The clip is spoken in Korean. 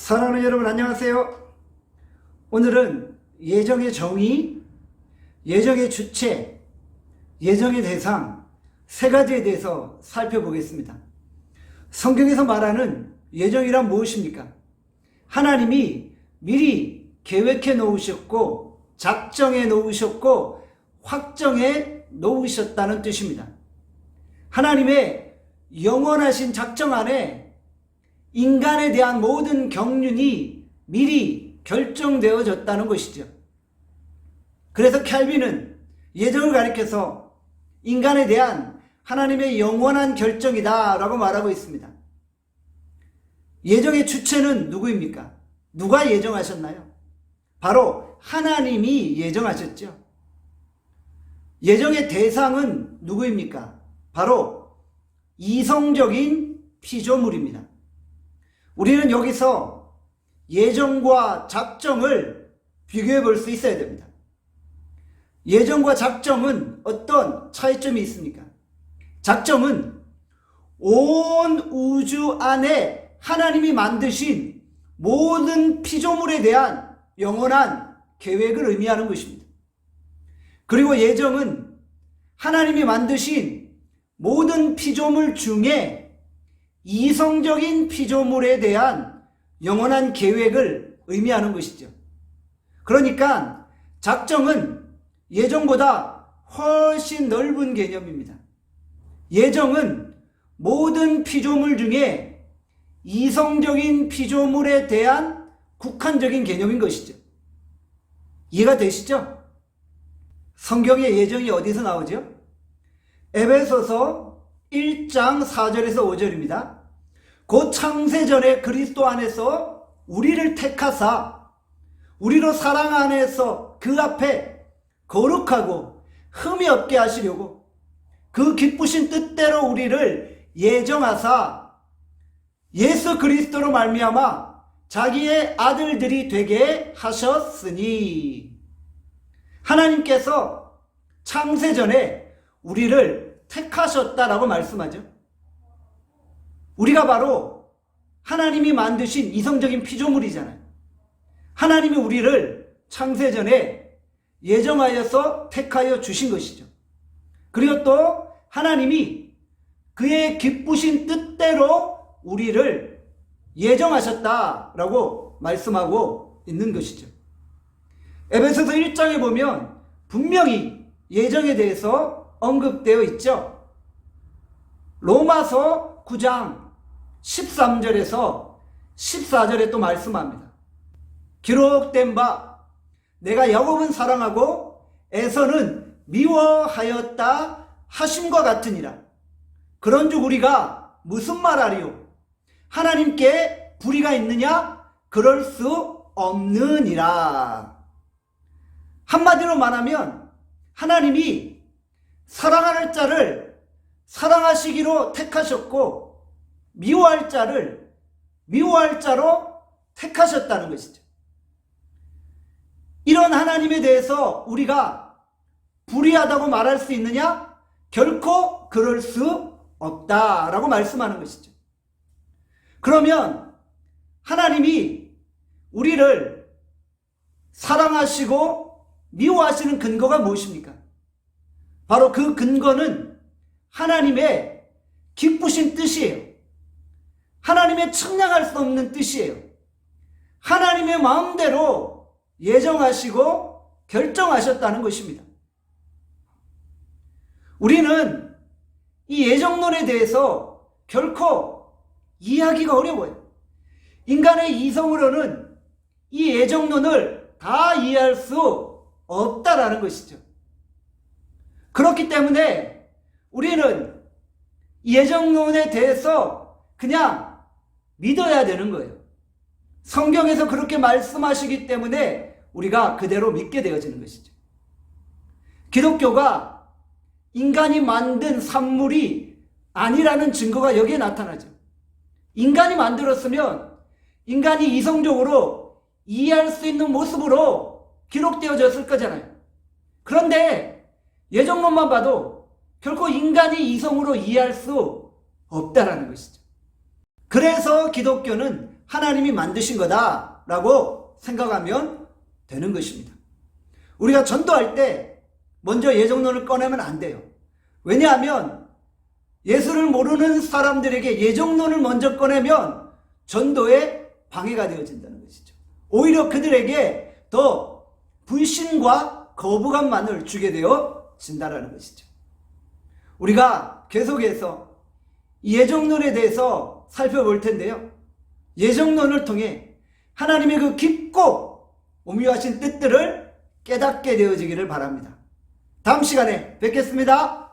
사랑하는 여러분 안녕하세요. 오늘은 예정의 정의, 예정의 주체, 예정의 대상 세 가지에 대해서 살펴보겠습니다. 성경에서 말하는 예정이란 무엇입니까? 하나님이 미리 계획해 놓으셨고 작정해 놓으셨고 확정해 놓으셨다는 뜻입니다. 하나님의 영원하신 작정 안에 인간에 대한 모든 경륜이 미리 결정되어졌다는 것이죠. 그래서 켈빈은 예정을 가리켜서 인간에 대한 하나님의 영원한 결정이다 라고 말하고 있습니다. 예정의 주체는 누구입니까? 누가 예정하셨나요? 바로 하나님이 예정하셨죠. 예정의 대상은 누구입니까? 바로 이성적인 피조물입니다. 우리는 여기서 예정과 작정을 비교해 볼 수 있어야 됩니다. 예정과 작정은 어떤 차이점이 있습니까? 작정은 온 우주 안에 하나님이 만드신 모든 피조물에 대한 영원한 계획을 의미하는 것입니다. 그리고 예정은 하나님이 만드신 모든 피조물 중에 이성적인 피조물에 대한 영원한 계획을 의미하는 것이죠. 그러니까 작정은 예정보다 훨씬 넓은 개념입니다. 예정은 모든 피조물 중에 이성적인 피조물에 대한 국한적인 개념인 것이죠. 이해가 되시죠? 성경의 예정이 어디서 나오죠? 에베소서 1장 4절에서 5절입니다. 곧 창세전에 그리스도 안에서 우리를 택하사 우리로 사랑 안에서 그 앞에 거룩하고 흠이 없게 하시려고 그 기쁘신 뜻대로 우리를 예정하사 예수 그리스도로 말미암아 자기의 아들들이 되게 하셨으니, 하나님께서 창세전에 우리를 택하셨다라고 말씀하죠. 우리가 바로 하나님이 만드신 이성적인 피조물이잖아요. 하나님이 우리를 창세전에 예정하여서 택하여 주신 것이죠. 그리고 또 하나님이 그의 기쁘신 뜻대로 우리를 예정하셨다라고 말씀하고 있는 것이죠. 에베소서 1장에 보면 분명히 예정에 대해서 언급되어 있죠. 로마서 9장 13절에서 14절에 또 말씀합니다. 기록된 바 내가 야곱은 사랑하고 에서는 미워하였다 하심과 같으니라. 그런즉 우리가 무슨 말하리요? 하나님께 불의가 있느냐? 그럴 수 없느니라. 한마디로 말하면 하나님이 사랑하는 자를 사랑하시기로 택하셨고 미워할 자를 미워할 자로 택하셨다는 것이죠. 이런 하나님에 대해서 우리가 불의하다고 말할 수 있느냐? 결코 그럴 수 없다라고 말씀하는 것이죠. 그러면 하나님이 우리를 사랑하시고 미워하시는 근거가 무엇입니까? 바로 그 근거는 하나님의 기쁘신 뜻이에요. 하나님의 측량할 수 없는 뜻이에요. 하나님의 마음대로 예정하시고 결정하셨다는 것입니다. 우리는 이 예정론에 대해서 결코 이해하기가 어려워요. 인간의 이성으로는 이 예정론을 다 이해할 수 없다라는 것이죠. 그렇기 때문에 우리는 예정론에 대해서 그냥 믿어야 되는 거예요. 성경에서 그렇게 말씀하시기 때문에 우리가 그대로 믿게 되어지는 것이죠. 기독교가 인간이 만든 산물이 아니라는 증거가 여기에 나타나죠. 인간이 만들었으면 인간이 이성적으로 이해할 수 있는 모습으로 기록되어졌을 거잖아요. 그런데 예정론만 봐도 결코 인간이 이성으로 이해할 수 없다라는 것이죠. 그래서 기독교는 하나님이 만드신 거다라고 생각하면 되는 것입니다. 우리가 전도할 때 먼저 예정론을 꺼내면 안 돼요. 왜냐하면 예수를 모르는 사람들에게 예정론을 먼저 꺼내면 전도에 방해가 되어진다는 것이죠. 오히려 그들에게 더 불신과 거부감만을 주게 되어진다는 것이죠. 우리가 계속해서 예정론에 대해서 살펴볼 텐데요. 예정론을 통해 하나님의 그 깊고 오묘하신 뜻들을 깨닫게 되어지기를 바랍니다. 다음 시간에 뵙겠습니다.